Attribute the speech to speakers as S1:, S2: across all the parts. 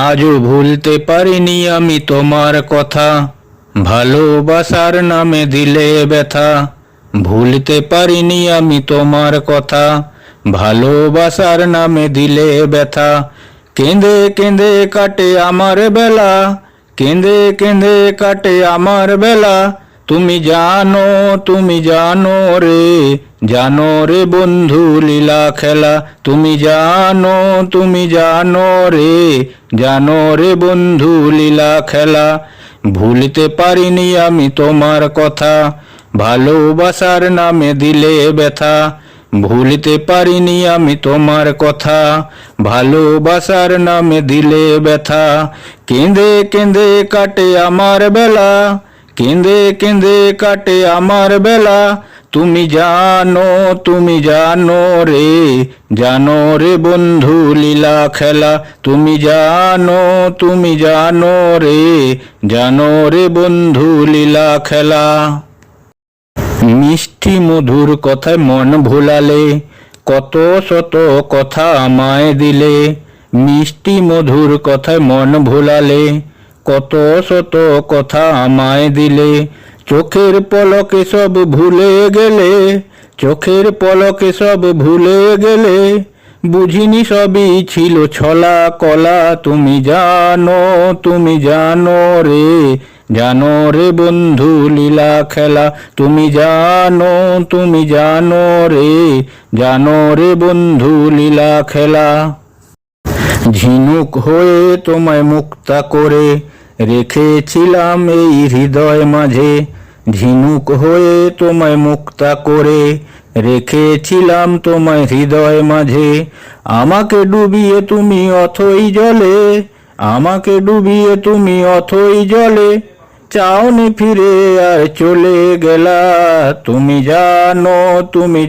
S1: আজও ভুলতে পারিনি আমি তোমার কথা, ভালোবাসার নামে দিলে ব্যথা। ভুলতে পারিনি আমি তোমার কথা, ভালোবাসার নামে দিলে ব্যথা। কেঁদে কেঁদে কাটে আমার বেলা, কেঁদে কেঁদে কাটে আমার বেলা। তুমি জানো রে, জানো রে বন্ধু লীলা খেলা। তুমি জানো রে, জানো রে বন্ধু লীলা খেলা। ভুলতে পারিনি আমি তোমার কথা, ভালোবাসার নামে দিলে ব্যথা। ভুলতে পারিনি আমি তোমার কথা, ভালোবাসার নামে দিলে ব্যথা। কেঁদে কেঁদে কাটে আমার বেলা, কেঁদে কেঁদে কাটে আমার বেলা। তুমি জানো রে, জানো রে বন্ধু লীলা খেলা। তুমি জানো রে, জানো রে বন্ধু লীলা খেলা। মিষ্টি মধুর কথায় মন ভোলালে, কত শত কথা আমায় দিলে। মিষ্টি মধুর কথায় মন ভোলালে, কত শত কথা আমায় দিলে। চোখের পলকে সব ভুলে গেলে, চোখের পলকে সব ভুলে গেলে। বুঝিনি সবই ছিল ছলা কলা। তুমি জানো রে, জানো রে বন্ধু লীলা খেলা। তুমি জানো রে, জানো রে বন্ধু লীলা খেলা। ঝিনুক হয়ে তোমায় মুক্তা করে রেখেছিলাম এই হৃদয় মাঝে। ঝিনুক হয়ে তোমায় মুক্তা করে রেখেছিলাম তোমায় হৃদয় মাঝে। আমাকে ডুবিয়ে তুমি অথই জলে, আমাকে ডুবিয়ে তুমি অথই জলে। চাওনি ফিরে আর চলে গেলা। তুমি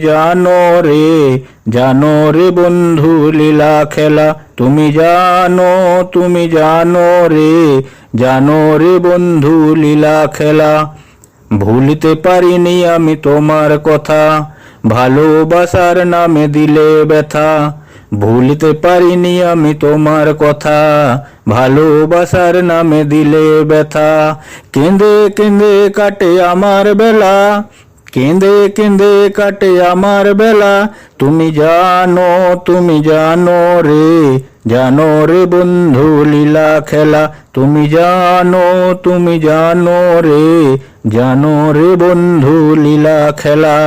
S1: জানো রে, জানো রে বন্ধু লীলা খেলা। তুমি জানো রে, জানো রে বন্ধু লীলা খেলা। ভুলতে পারিনি আমি তোমার কথা, ভালোবাসার নামে দিলে ব্যথা। ভুলতে পারিনি আমি তোমার কথা, ভালোবাসার নামে দিলে ব্যথা। কেঁদে কেঁদে কাটে আমার বেলা, কেঁদে কেঁদে কাটে আমার বেলা। তুমি জানো রে, জানো রে বন্ধু লীলা খেলা। তুমি জানো রে, জানো রে বন্ধু লীলা খেলা।